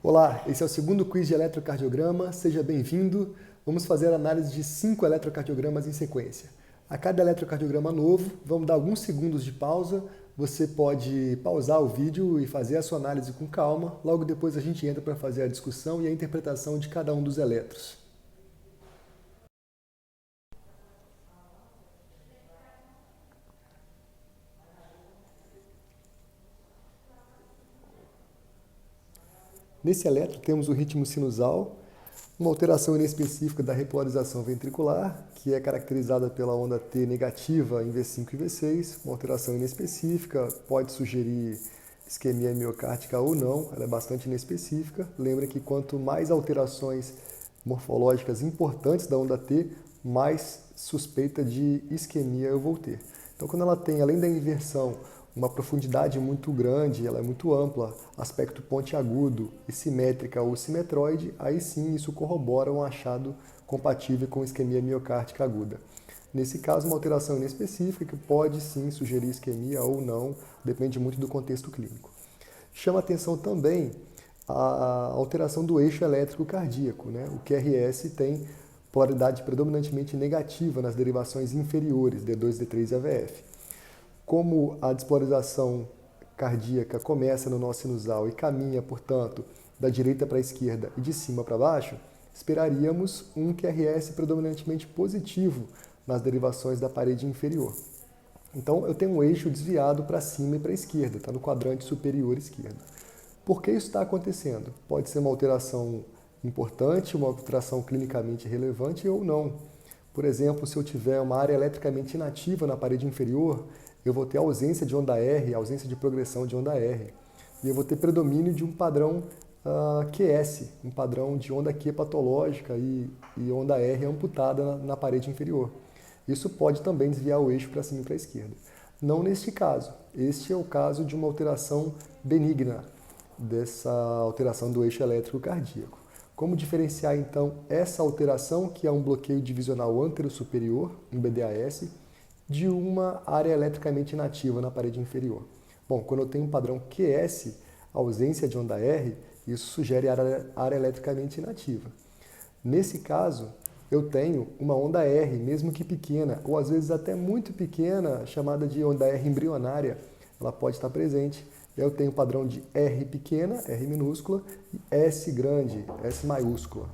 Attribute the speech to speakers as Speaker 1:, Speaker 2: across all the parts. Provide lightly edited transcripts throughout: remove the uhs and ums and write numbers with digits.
Speaker 1: Olá, esse é o segundo quiz de eletrocardiograma, seja bem-vindo. Vamos fazer a análise de 5 eletrocardiogramas em sequência. A cada eletrocardiograma novo, vamos dar alguns segundos de pausa. Você pode pausar o vídeo e fazer a sua análise com calma. Logo depois a gente entra para fazer a discussão e a interpretação de cada um dos eletros. Nesse eletro temos o ritmo sinusal, uma alteração inespecífica da repolarização ventricular, que é caracterizada pela onda T negativa em V5 e V6, uma alteração inespecífica, pode sugerir isquemia miocárdica ou não, ela é bastante inespecífica. Lembre que quanto mais alterações morfológicas importantes da onda T, mais suspeita de isquemia eu vou ter. Então, quando ela tem, além da inversão, uma profundidade muito grande, ela é muito ampla, aspecto pontiagudo e simétrica ou simetroide, aí sim isso corrobora um achado compatível com isquemia miocárdica aguda. Nesse caso, uma alteração inespecífica que pode sim sugerir isquemia ou não, depende muito do contexto clínico. Chama atenção também a alteração do eixo elétrico cardíaco, né? O QRS tem polaridade predominantemente negativa nas derivações inferiores, D2, D3 e AVF. Como a despolarização cardíaca começa no nó sinusal e caminha, portanto, da direita para a esquerda e de cima para baixo, esperaríamos um QRS predominantemente positivo nas derivações da parede inferior. Então, eu tenho um eixo desviado para cima e para a esquerda, está no quadrante superior esquerdo. Por que isso está acontecendo? Pode ser uma alteração importante, uma alteração clinicamente relevante ou não. Por exemplo, se eu tiver uma área eletricamente inativa na parede inferior, eu vou ter ausência de onda R, ausência de progressão de onda R. E eu vou ter predomínio de um padrão QS, um padrão de onda Q patológica e onda R amputada na parede inferior. Isso pode também desviar o eixo para cima e para a esquerda. Não neste caso. Este é o caso de uma alteração benigna, dessa alteração do eixo elétrico cardíaco. Como diferenciar, então, essa alteração, que é um bloqueio divisional antero-superior, um BDAS, de uma área eletricamente inativa na parede inferior? Bom, quando eu tenho um padrão QS, ausência de onda R, isso sugere área eletricamente inativa. Nesse caso, eu tenho uma onda R, mesmo que pequena, ou às vezes até muito pequena, chamada de onda R embrionária, ela pode estar presente. Eu tenho o padrão de R pequena, R minúscula, e S grande, S maiúscula.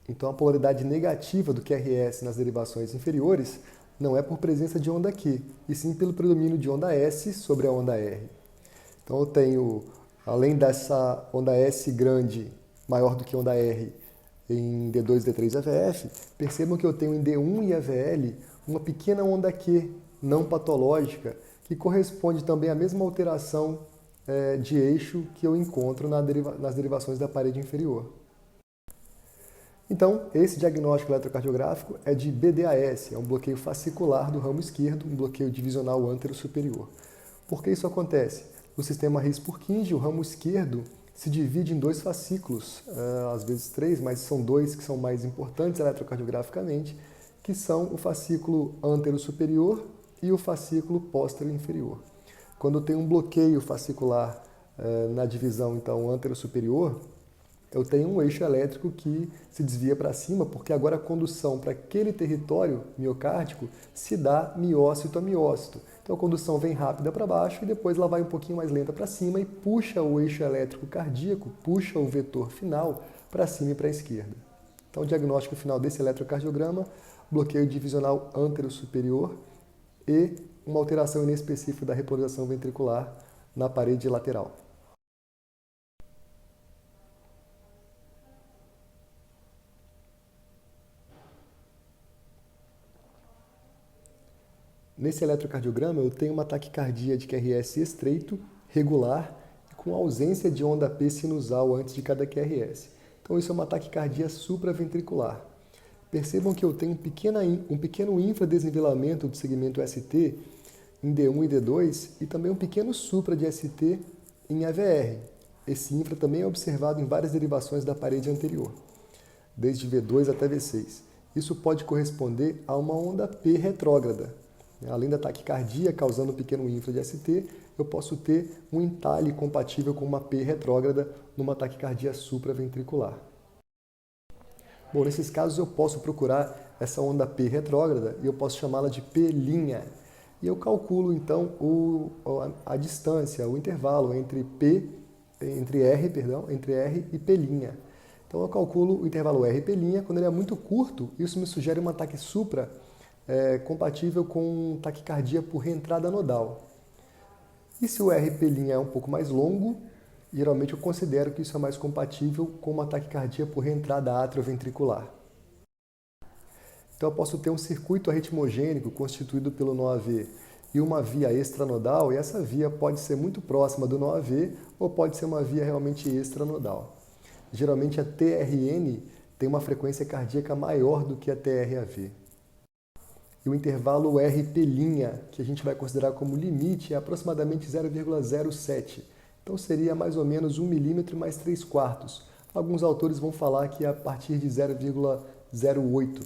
Speaker 1: Então, a polaridade negativa do QRS nas derivações inferiores não é por presença de onda Q, e sim pelo predomínio de onda S sobre a onda R. Então, eu tenho, além dessa onda S grande maior do que onda R em D2, D3 e AVF, percebam que eu tenho em D1 e AVL uma pequena onda Q não patológica, que corresponde também à mesma alteração de eixo que eu encontro nas derivações da parede inferior. Então, esse diagnóstico eletrocardiográfico é de BDAS, é um bloqueio fascicular do ramo esquerdo, um bloqueio divisional antero-superior. Por que isso acontece? No sistema His-Purkinje, o ramo esquerdo se divide em dois fascículos, às vezes três, mas são dois que são mais importantes eletrocardiograficamente, que são o fascículo antero-superior e o fascículo póstero-inferior. Quando tem um bloqueio fascicular na divisão, então, antero-superior, eu tenho um eixo elétrico que se desvia para cima, porque agora a condução para aquele território miocárdico se dá miócito a miócito. Então a condução vem rápida para baixo e depois ela vai um pouquinho mais lenta para cima e puxa o eixo elétrico cardíaco, puxa o vetor final para cima e para a esquerda. Então o diagnóstico final desse eletrocardiograma, bloqueio divisional antero-superior e uma alteração inespecífica da repolarização ventricular na parede lateral. Nesse eletrocardiograma, eu tenho uma taquicardia de QRS estreito, regular, e com ausência de onda P sinusal antes de cada QRS. Então, isso é uma taquicardia supraventricular. Percebam que eu tenho um pequeno infradesnivelamento do segmento ST em D1 e D2 e também um pequeno supra de ST em AVR. Esse infra também é observado em várias derivações da parede anterior, desde V2 até V6. Isso pode corresponder a uma onda P retrógrada. Além da taquicardia causando um pequeno infra de ST, eu posso ter um entalhe compatível com uma P retrógrada numa taquicardia supraventricular. Bom, nesses casos eu posso procurar essa onda P retrógrada e eu posso chamá-la de P'. E eu calculo então a distância, o intervalo entre R e P'. Então eu calculo o intervalo R e P', quando ele é muito curto, isso me sugere um ataque supra compatível com taquicardia por reentrada nodal. E se o RP' é um pouco mais longo, geralmente eu considero que isso é mais compatível com uma taquicardia por reentrada atrioventricular. Então eu posso ter um circuito arritmogênico constituído pelo NOAV e uma via extranodal, e essa via pode ser muito próxima do NOAV ou pode ser uma via realmente extranodal. Geralmente a TRN tem uma frequência cardíaca maior do que a TRAV. E o intervalo RP', que a gente vai considerar como limite, é aproximadamente 0,07. Então seria mais ou menos 1 milímetro mais 3/4. Alguns autores vão falar que é a partir de 0,08.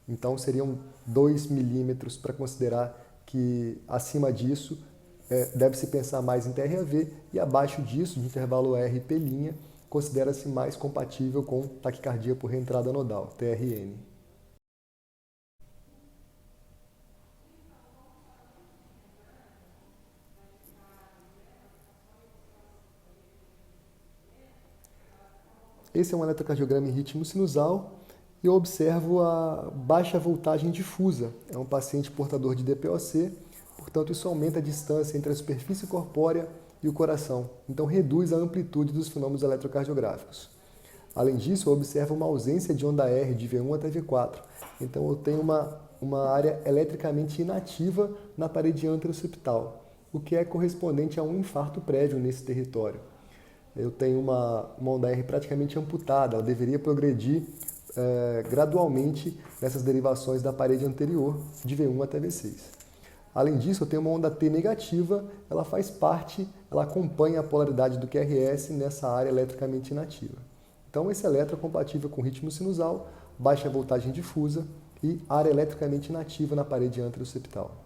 Speaker 1: Então seriam 2 milímetros para considerar que acima disso deve-se pensar mais em TRAV e abaixo disso, de intervalo RP', considera-se mais compatível com taquicardia por reentrada nodal, TRN. Esse é um eletrocardiograma em ritmo sinusal e eu observo a baixa voltagem difusa. É um paciente portador de DPOC, portanto isso aumenta a distância entre a superfície corpórea e o coração, então reduz a amplitude dos fenômenos eletrocardiográficos. Além disso, eu observo uma ausência de onda R de V1 até V4, então eu tenho uma área eletricamente inativa na parede anterociptal, o que é correspondente a um infarto prévio nesse território. Eu tenho uma onda R praticamente amputada, ela deveria progredir gradualmente nessas derivações da parede anterior, de V1 até V6. Além disso, eu tenho uma onda T negativa, ela faz parte, ela acompanha a polaridade do QRS nessa área eletricamente inativa. Então, esse eletro é compatível com ritmo sinusal, baixa voltagem difusa e área eletricamente inativa na parede anterociptal.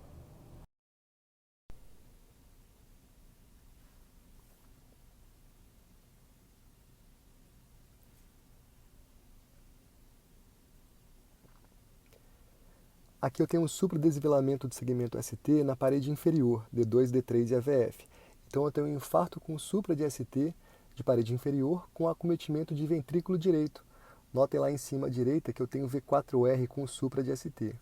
Speaker 1: Aqui eu tenho um supradesivelamento do segmento ST na parede inferior, D2, D3 e AVF. Então eu tenho um infarto com supra de ST de parede inferior com acometimento de ventrículo direito. Notem lá em cima à direita que eu tenho V4R com supra de ST.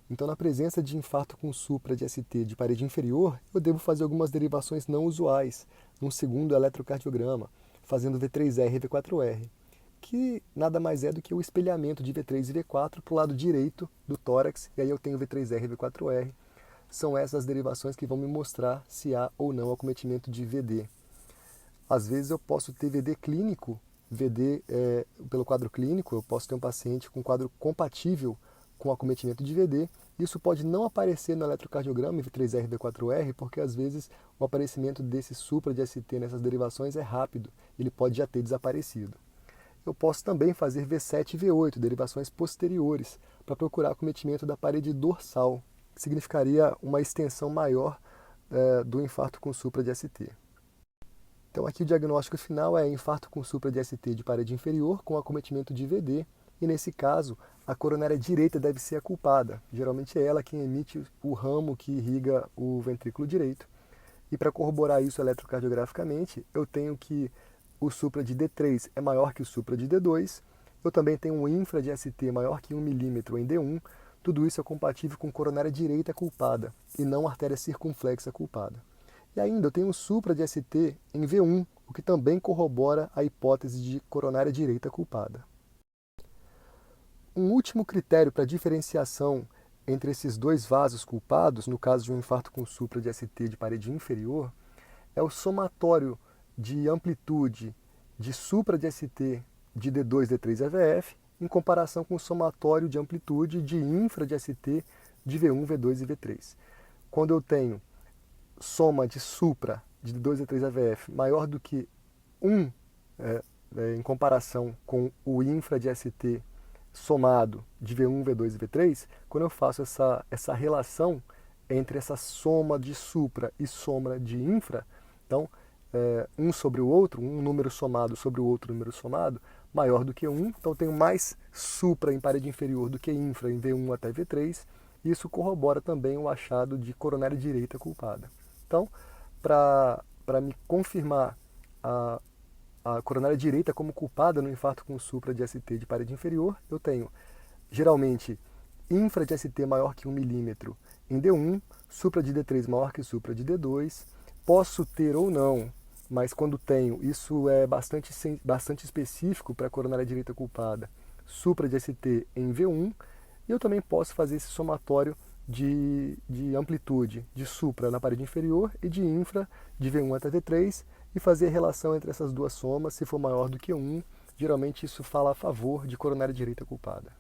Speaker 1: Então, na presença de infarto com supra de ST de parede inferior, eu devo fazer algumas derivações não usuais, num segundo eletrocardiograma, fazendo V3R e V4R, que nada mais é do que o espelhamento de V3 e V4 para o lado direito do tórax, e aí eu tenho V3R e V4R. São essas derivações que vão me mostrar se há ou não acometimento de VD. Às vezes eu posso ter VD clínico, VD pelo quadro clínico, eu posso ter um paciente com quadro compatível com acometimento de VD. Isso pode não aparecer no eletrocardiograma V3R e V4R, porque às vezes o aparecimento desse supra de ST nessas derivações é rápido, ele pode já ter desaparecido. Eu posso também fazer V7 e V8, derivações posteriores, para procurar acometimento da parede dorsal, que significaria uma extensão maior do infarto com supra de ST. Então aqui o diagnóstico final é infarto com supra de ST de parede inferior com acometimento de VD, e nesse caso a coronária direita deve ser a culpada. Geralmente é ela quem emite o ramo que irriga o ventrículo direito. E para corroborar isso eletrocardiograficamente, eu tenho que o supra de D3 é maior que o supra de D2, eu também tenho um infra de ST maior que 1 milímetro em D1, tudo isso é compatível com coronária direita culpada e não artéria circunflexa culpada. E ainda eu tenho um supra de ST em V1, o que também corrobora a hipótese de coronária direita culpada. Um último critério para diferenciação entre esses dois vasos culpados, no caso de um infarto com supra de ST de parede inferior, é o somatório de amplitude de supra de ST de D2, D3 e AVF em comparação com o somatório de amplitude de infra de ST de V1, V2 e V3. Quando eu tenho soma de supra de D2, D3 e AVF maior do que 1 em comparação com o infra de ST somado de V1, V2 e V3, quando eu faço essa relação entre essa soma de supra e soma de infra, então um sobre o outro, um número somado sobre o outro número somado, maior do que 1, então eu tenho mais supra em parede inferior do que infra em V1 até V3, e isso corrobora também o achado de coronária direita culpada. Então, para me confirmar a coronária direita como culpada no infarto com supra de ST de parede inferior, eu tenho, geralmente, infra de ST maior que 1 milímetro em D1, supra de D3 maior que supra de D2, posso ter ou não, mas quando tenho, isso é bastante específico para a coronária direita culpada, supra de ST em V1, e eu também posso fazer esse somatório de amplitude de supra na parede inferior e de infra de V1 até V3 e fazer a relação entre essas duas somas, se for maior do que 1, geralmente isso fala a favor de coronária direita culpada.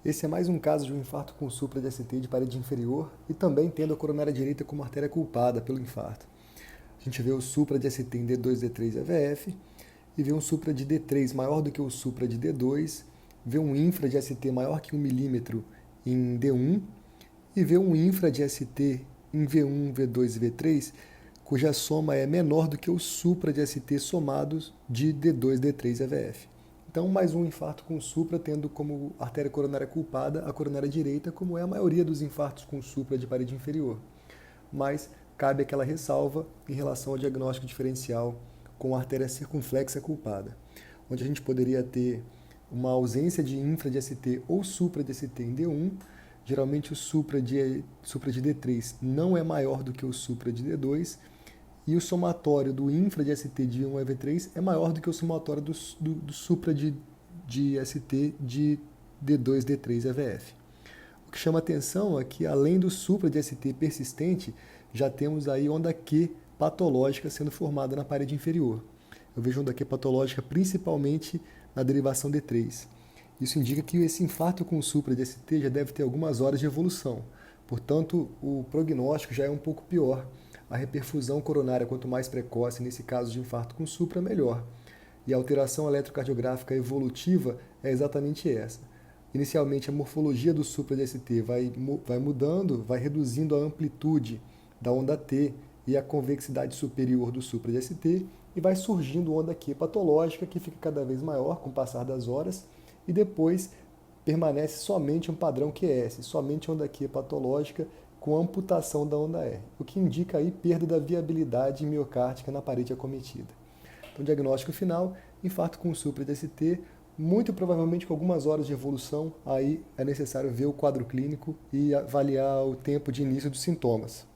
Speaker 1: Esse é mais um caso de um infarto com supra de ST de parede inferior e também tendo a coronária direita como artéria culpada pelo infarto. A gente vê o supra de ST em D2, D3 EVF e vê um supra de D3 maior do que o supra de D2, vê um infra de ST maior que 1 milímetro em D1 e vê um infra de ST em V1, V2 e V3, cuja soma é menor do que o supra de ST somados de D2, D3 EVF. Então, mais um infarto com supra, tendo como artéria coronária culpada a coronária direita, como é a maioria dos infartos com supra de parede inferior. Mas cabe aquela ressalva em relação ao diagnóstico diferencial com a artéria circunflexa culpada, onde a gente poderia ter uma ausência de infra de ST ou supra de ST em D1, geralmente o supra de D3 não é maior do que o supra de D2, e o somatório do infra de ST de V1 a V3 é maior do que o somatório do supra de ST de D2, D3 EVF. O que chama atenção é que, além do supra de ST persistente, já temos aí onda Q patológica sendo formada na parede inferior. Eu vejo onda Q patológica principalmente na derivação D3. Isso indica que esse infarto com supra de ST já deve ter algumas horas de evolução. Portanto, o prognóstico já é um pouco pior. A reperfusão coronária, quanto mais precoce, nesse caso de infarto com supra, melhor. E a alteração eletrocardiográfica evolutiva é exatamente essa. Inicialmente, a morfologia do supra de ST vai mudando, vai reduzindo a amplitude da onda T e a convexidade superior do supra de ST, e vai surgindo onda Q patológica, que fica cada vez maior com o passar das horas, e depois permanece somente um padrão QS, somente onda Q patológica, com amputação da onda R, o que indica aí perda da viabilidade miocárdica na parede acometida. Então, diagnóstico final, infarto com supra de ST, muito provavelmente com algumas horas de evolução, aí é necessário ver o quadro clínico e avaliar o tempo de início dos sintomas.